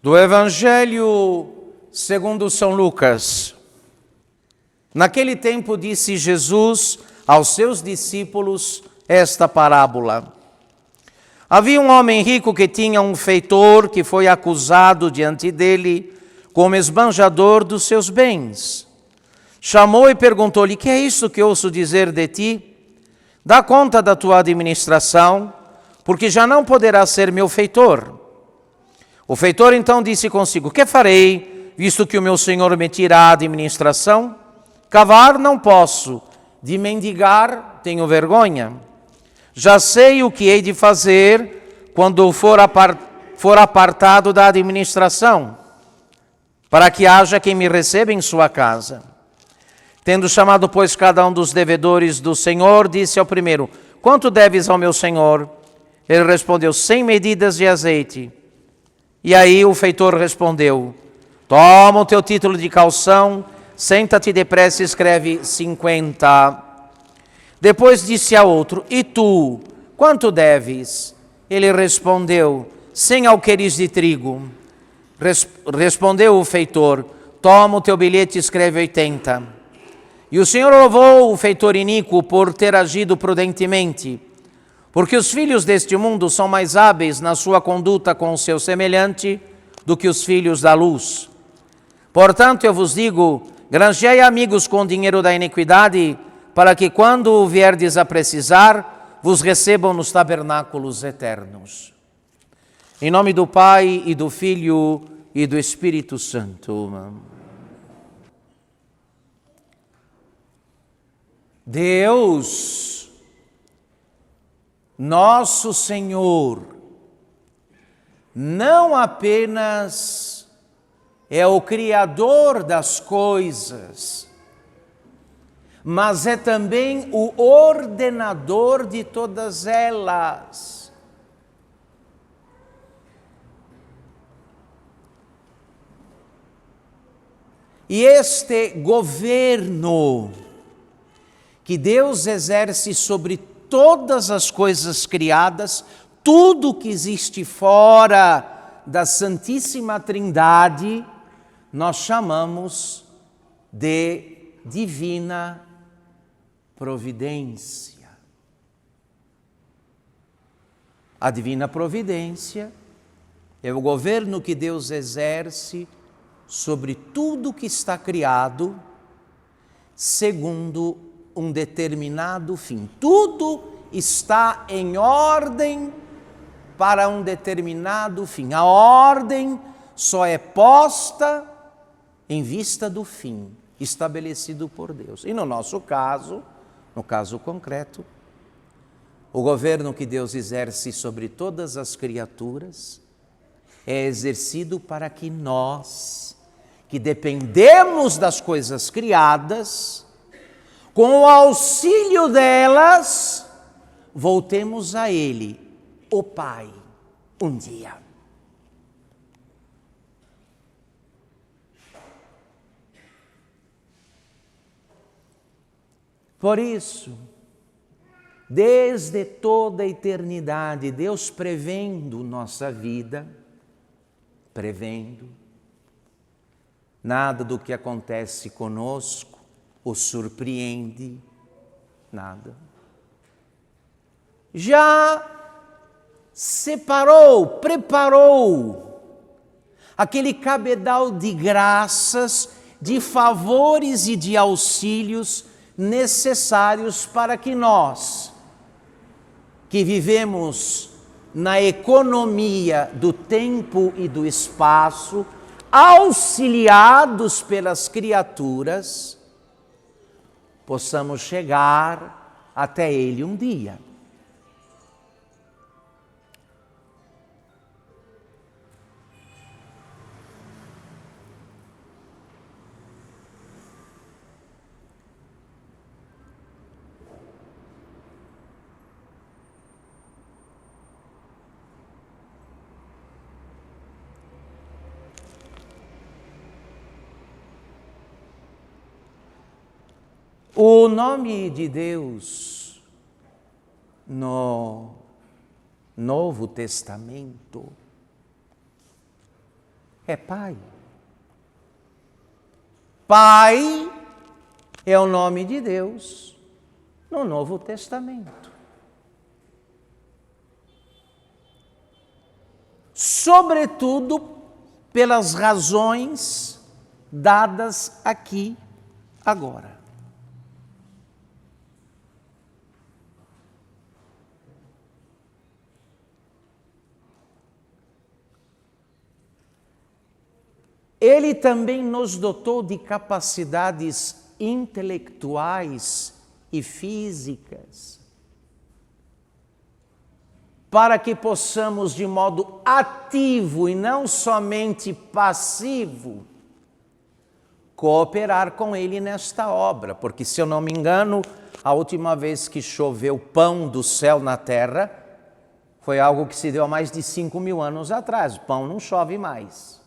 Do Evangelho segundo São Lucas. Naquele tempo disse Jesus aos seus discípulos esta parábola. Havia um homem rico que tinha um feitor que foi acusado diante dele como esbanjador dos seus bens. Chamou e perguntou-lhe: que é isso que ouço dizer de ti? Dá conta da tua administração, porque já não poderás ser meu feitor. O feitor então disse consigo: que farei, visto que o meu senhor me tira a administração? Cavar não posso, de mendigar tenho vergonha. Já sei o que hei de fazer quando for apartado da administração, para que haja quem me receba em sua casa. Tendo chamado, pois, cada um dos devedores do senhor, disse ao primeiro: quanto deves ao meu senhor? Ele respondeu: 100 medidas de azeite. E aí o feitor respondeu: toma o teu título de calção, senta-te depressa e escreve 50. Depois disse a outro: e tu, quanto deves? Ele respondeu: 100 alqueires de trigo. Respondeu o feitor: toma o teu bilhete e escreve 80. E o Senhor louvou o feitor iníquo por ter agido prudentemente, porque os filhos deste mundo são mais hábeis na sua conduta com o seu semelhante do que os filhos da luz. Portanto, eu vos digo, granjeai amigos com o dinheiro da iniquidade, para que quando vierdes a precisar, vos recebam nos tabernáculos eternos. Em nome do Pai, e do Filho, e do Espírito Santo. Deus, nosso Senhor, não apenas é o Criador das coisas, mas é também o ordenador de todas elas. E este governo que Deus exerce sobre todas as coisas criadas, tudo que existe fora da Santíssima Trindade, nós chamamos de divina providência. A divina providência é o governo que Deus exerce sobre tudo que está criado, segundo um determinado fim. Tudo está em ordem para um determinado fim. A ordem só é posta em vista do fim estabelecido por Deus. E no nosso caso, no caso concreto, o governo que Deus exerce sobre todas as criaturas é exercido para que nós, que dependemos das coisas criadas, com o auxílio delas, voltemos a Ele, o Pai, um dia. Por isso, desde toda a eternidade, Deus prevendo nossa vida, nada do que acontece conosco o surpreende, nada. Já preparou aquele cabedal de graças, de favores e de auxílios necessários para que nós, que vivemos na economia do tempo e do espaço, auxiliados pelas criaturas, possamos chegar até Ele um dia. O nome de Deus no Novo Testamento é Pai. Pai é o nome de Deus no Novo Testamento. Sobretudo pelas razões dadas aqui agora. Ele também nos dotou de capacidades intelectuais e físicas para que possamos, de modo ativo e não somente passivo, cooperar com Ele nesta obra. Porque, se eu não me engano, a última vez que choveu pão do céu na terra foi algo que se deu há mais de 5.000 anos atrás. O pão não chove mais.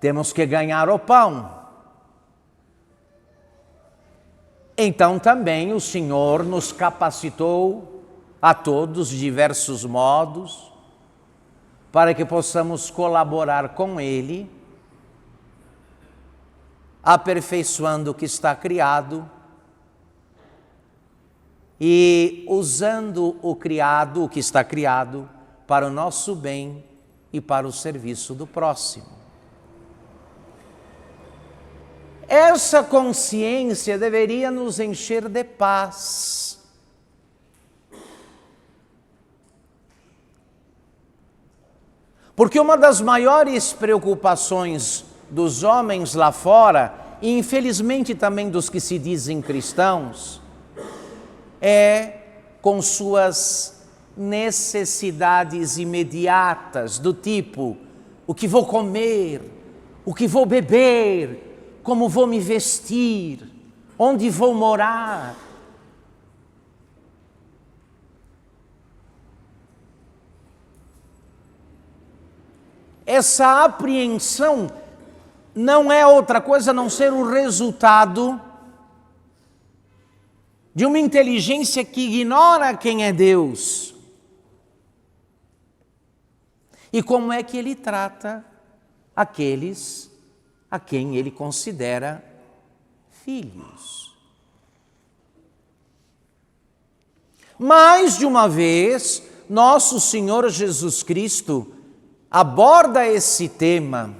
Temos que ganhar o pão. Então também o Senhor nos capacitou a todos de diversos modos para que possamos colaborar com Ele, aperfeiçoando o que está criado e usando o criado, o que está criado, para o nosso bem e para o serviço do próximo. Essa consciência deveria nos encher de paz. Porque uma das maiores preocupações dos homens lá fora, e infelizmente também dos que se dizem cristãos, é com suas necessidades imediatas, do tipo: o que vou comer, o que vou beber, como vou me vestir, onde vou morar. Essa apreensão não é outra coisa a não ser o resultado de uma inteligência que ignora quem é Deus e como é que Ele trata aqueles a quem Ele considera filhos. Mais de uma vez, nosso Senhor Jesus Cristo aborda esse tema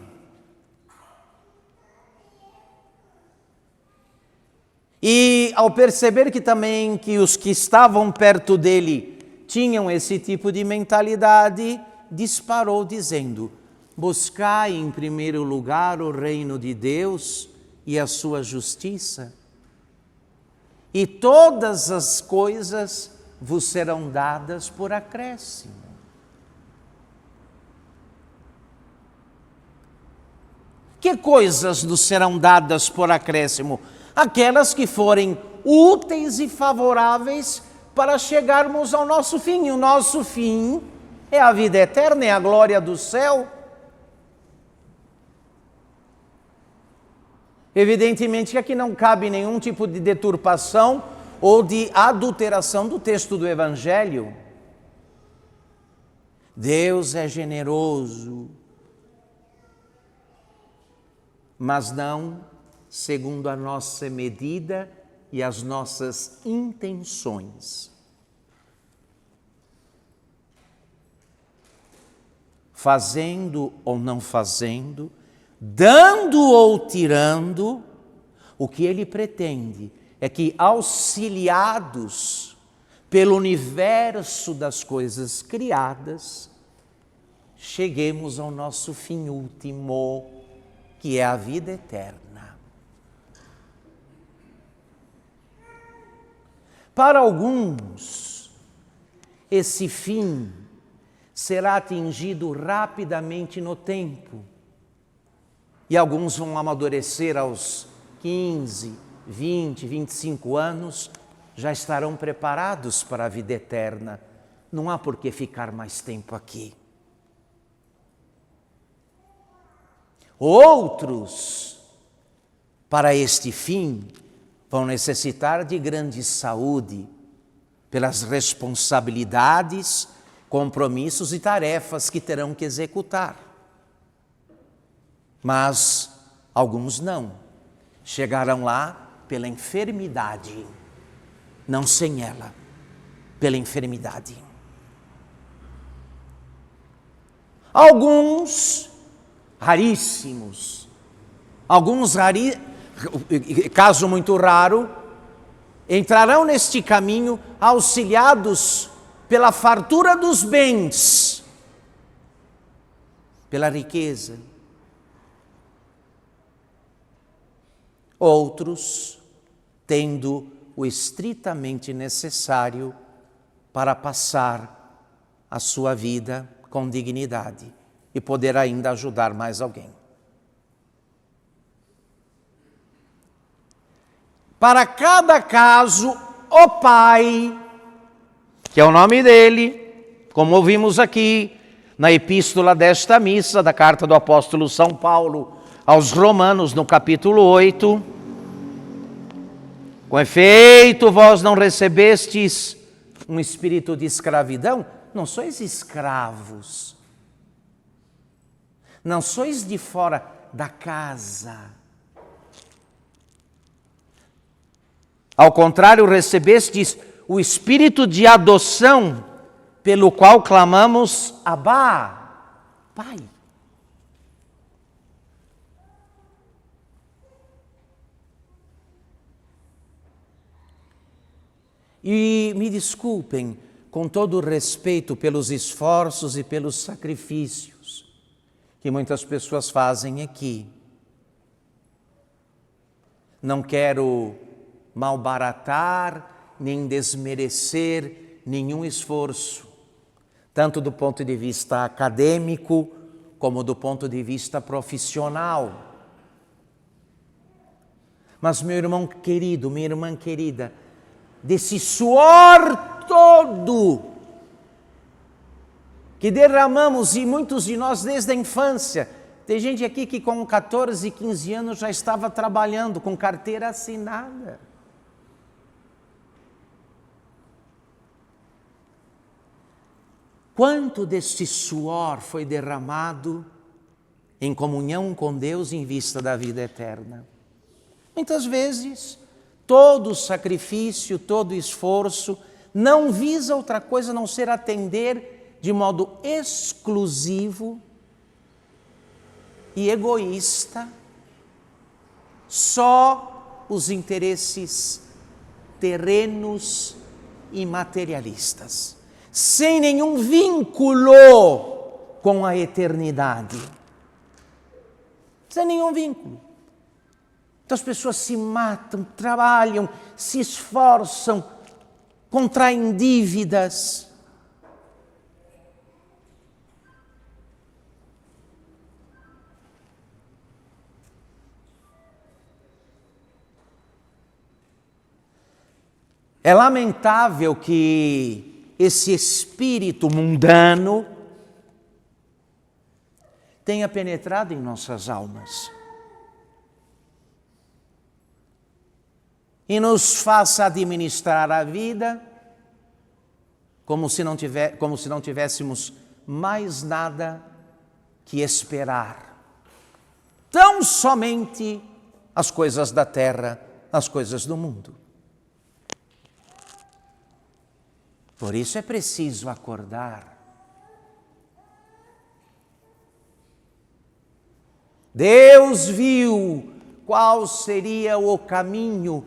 e, ao perceber que os que estavam perto dele tinham esse tipo de mentalidade, disparou dizendo: buscai em primeiro lugar o reino de Deus e a sua justiça, e todas as coisas vos serão dadas por acréscimo. Que coisas nos serão dadas por acréscimo? Aquelas que forem úteis e favoráveis para chegarmos ao nosso fim. E o nosso fim é a vida eterna, é a glória do céu. Evidentemente que aqui não cabe nenhum tipo de deturpação ou de adulteração do texto do Evangelho. Deus é generoso, mas não segundo a nossa medida e as nossas intenções. Fazendo ou não fazendo, dando ou tirando, o que Ele pretende é que, auxiliados pelo universo das coisas criadas, cheguemos ao nosso fim último, que é a vida eterna. Para alguns, esse fim será atingido rapidamente no tempo, e alguns vão amadurecer aos 15, 20, 25 anos, já estarão preparados para a vida eterna. Não há por que ficar mais tempo aqui. Outros, para este fim, vão necessitar de grande saúde, pelas responsabilidades compromissos e tarefas que terão que executar. Mas alguns não. Chegarão lá pela enfermidade, não sem ela, pela enfermidade. Alguns, raríssimos, caso muito raro, entrarão neste caminho auxiliados pela fartura dos bens, pela riqueza. Outros, tendo o estritamente necessário para passar a sua vida com dignidade e poder ainda ajudar mais alguém. Para cada caso, o Pai, que é o nome dele, como ouvimos aqui na epístola desta missa, da carta do apóstolo São Paulo aos Romanos, no capítulo 8, com efeito, vós não recebestes um espírito de escravidão, não sois escravos, não sois de fora da casa. Ao contrário, recebestes o espírito de adoção, pelo qual clamamos, Abá, Pai. E me desculpem, com todo o respeito pelos esforços e pelos sacrifícios que muitas pessoas fazem aqui. Não quero malbaratar, nem desmerecer nenhum esforço, tanto do ponto de vista acadêmico, como do ponto de vista profissional. Mas, meu irmão querido, minha irmã querida, desse suor todo que derramamos, e muitos de nós desde a infância, tem gente aqui que com 14, 15 anos já estava trabalhando com carteira assinada. Quanto deste suor foi derramado em comunhão com Deus em vista da vida eterna? Muitas vezes, todo sacrifício, todo esforço não visa outra coisa a não ser atender de modo exclusivo e egoísta só os interesses terrenos e materialistas, sem nenhum vínculo com a eternidade. Sem nenhum vínculo. Então as pessoas se matam, trabalham, se esforçam, contraem dívidas. É lamentável que esse espírito mundano tenha penetrado em nossas almas e nos faça administrar a vida como se não tivéssemos mais nada que esperar. Tão somente as coisas da terra, as coisas do mundo. Por isso é preciso acordar. Deus viu qual seria o caminho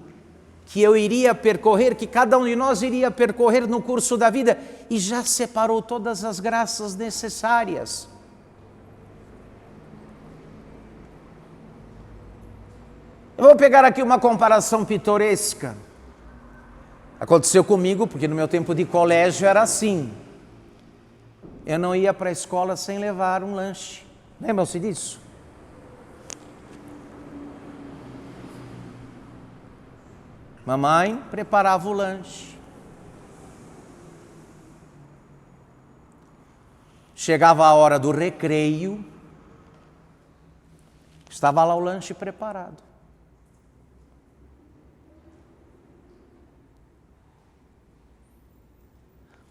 que eu iria percorrer, que cada um de nós iria percorrer no curso da vida, e já separou todas as graças necessárias. Eu vou pegar aqui uma comparação pitoresca. Aconteceu comigo, porque no meu tempo de colégio era assim. Eu não ia para a escola sem levar um lanche. Lembram-se disso? Mamãe preparava o lanche. Chegava a hora do recreio, estava lá o lanche preparado.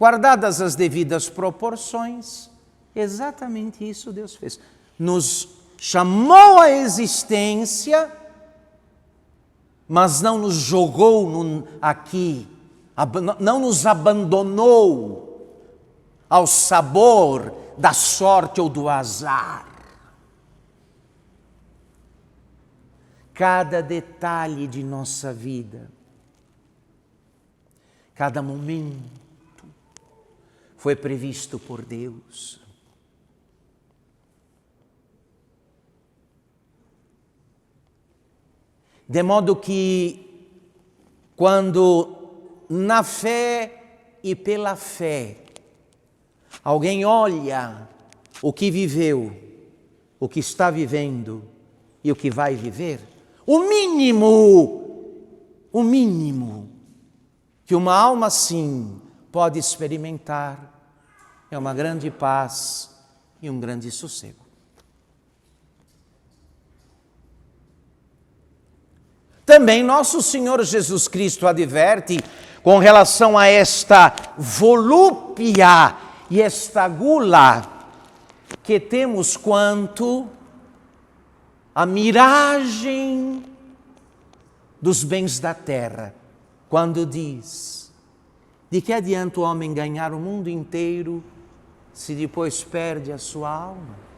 Guardadas as devidas proporções, exatamente isso Deus fez. Nos chamou à existência, mas não nos jogou aqui, não nos abandonou ao sabor da sorte ou do azar. Cada detalhe de nossa vida, cada momento foi previsto por Deus. De modo que, quando na fé e pela fé, alguém olha o que viveu, o que está vivendo e o que vai viver, o mínimo que uma alma assim pode experimentar é uma grande paz e um grande sossego. Também nosso Senhor Jesus Cristo adverte com relação a esta volúpia e esta gula que temos quanto a miragem dos bens da terra, quando diz: de que adianta o homem ganhar o mundo inteiro se depois perde a sua alma?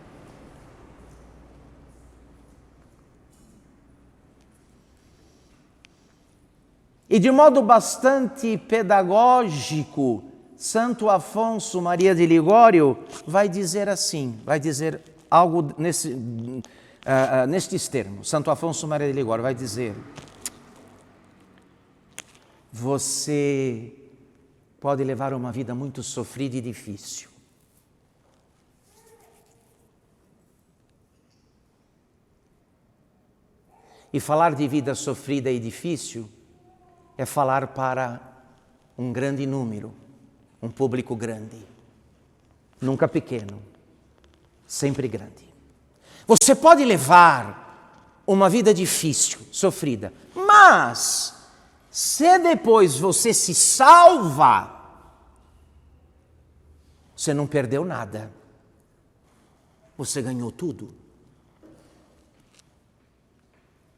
E de modo bastante pedagógico, Santo Afonso Maria de Ligório vai dizer assim, vai dizer algo nestes termos. Santo Afonso Maria de Ligório vai dizer: você pode levar uma vida muito sofrida e difícil. E falar de vida sofrida e difícil é falar para um grande número, um público grande, nunca pequeno, sempre grande. Você pode levar uma vida difícil, sofrida, mas se depois você se salva, você não perdeu nada, você ganhou tudo.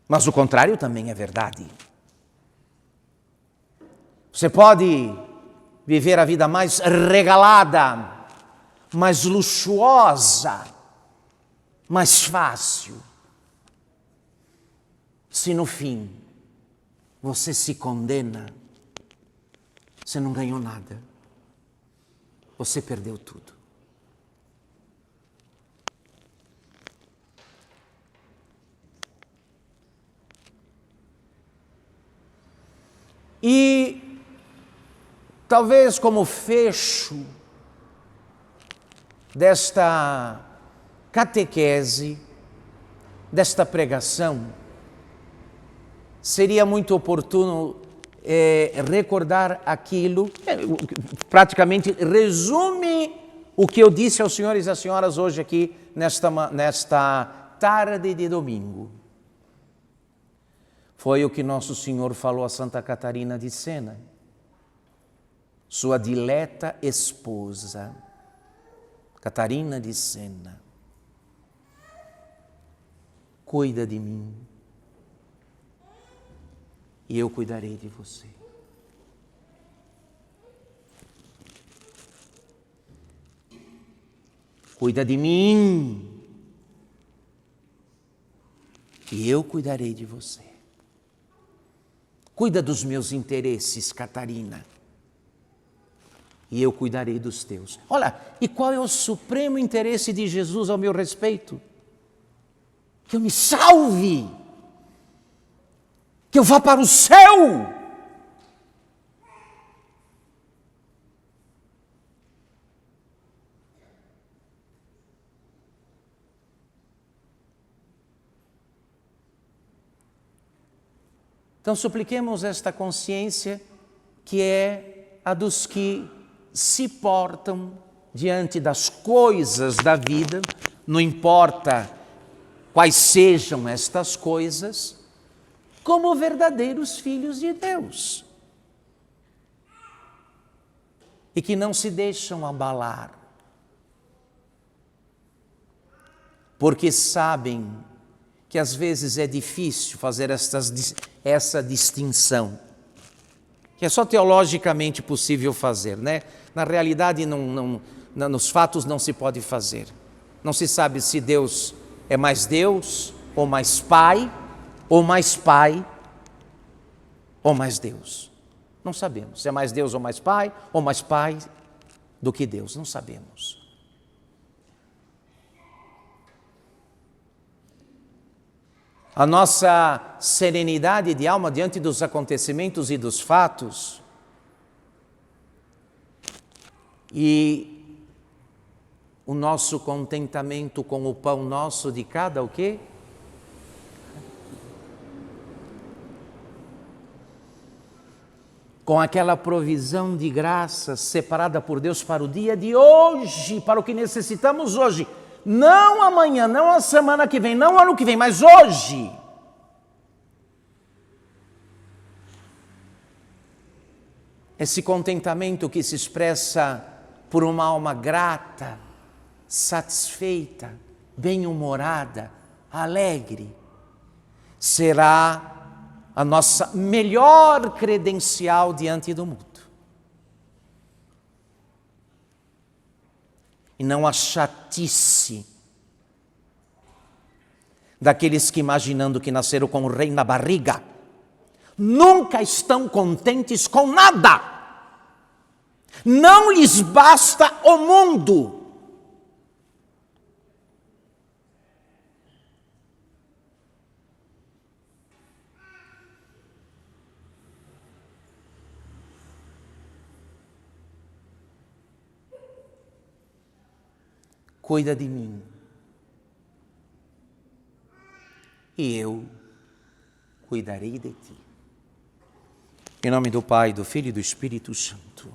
Mas o contrário também é verdade. Você pode viver a vida mais regalada, mais luxuosa, mais fácil. Se no fim você se condena, você não ganhou nada. Você perdeu tudo. E talvez como fecho desta catequese, desta pregação, seria muito oportuno recordar aquilo, praticamente resume o que eu disse aos senhores e às senhoras hoje aqui, nesta tarde de domingo. Foi o que Nosso Senhor falou a Santa Catarina de Sena, sua dileta esposa, Catarina de Sena. Cuida de mim e eu cuidarei de você. Cuida de mim e eu cuidarei de você. Cuida dos meus interesses, Catarina, e eu cuidarei dos teus. Olha, e qual é o supremo interesse de Jesus ao meu respeito? Que eu me salve, que eu vá para o céu. Então supliquemos esta consciência que é a dos que se portam diante das coisas da vida, não importa quais sejam estas coisas, como verdadeiros filhos de Deus. e que não se deixam abalar, porque sabem que às vezes é difícil fazer essa distinção, que é só teologicamente possível fazer, né? Na realidade, nos fatos não se pode fazer. Não se sabe se Deus é mais Deus, ou mais Pai, ou mais Pai, ou mais Deus. Não sabemos se é mais Deus ou mais Pai do que Deus, não sabemos. A nossa serenidade de alma diante dos acontecimentos e dos fatos e o nosso contentamento com o pão nosso de cada o quê? Com aquela provisão de graça separada por Deus para o dia de hoje, para o que necessitamos hoje. Não amanhã, não a semana que vem, não ano que vem, mas hoje. Esse contentamento que se expressa por uma alma grata, satisfeita, bem-humorada, alegre, será a nossa melhor credencial diante do mundo. E não a chatice daqueles que, imaginando que nasceram com o rei na barriga, nunca estão contentes com nada. Não lhes basta o mundo. Cuida de mim, e eu cuidarei de ti. Em nome do Pai, do Filho e do Espírito Santo.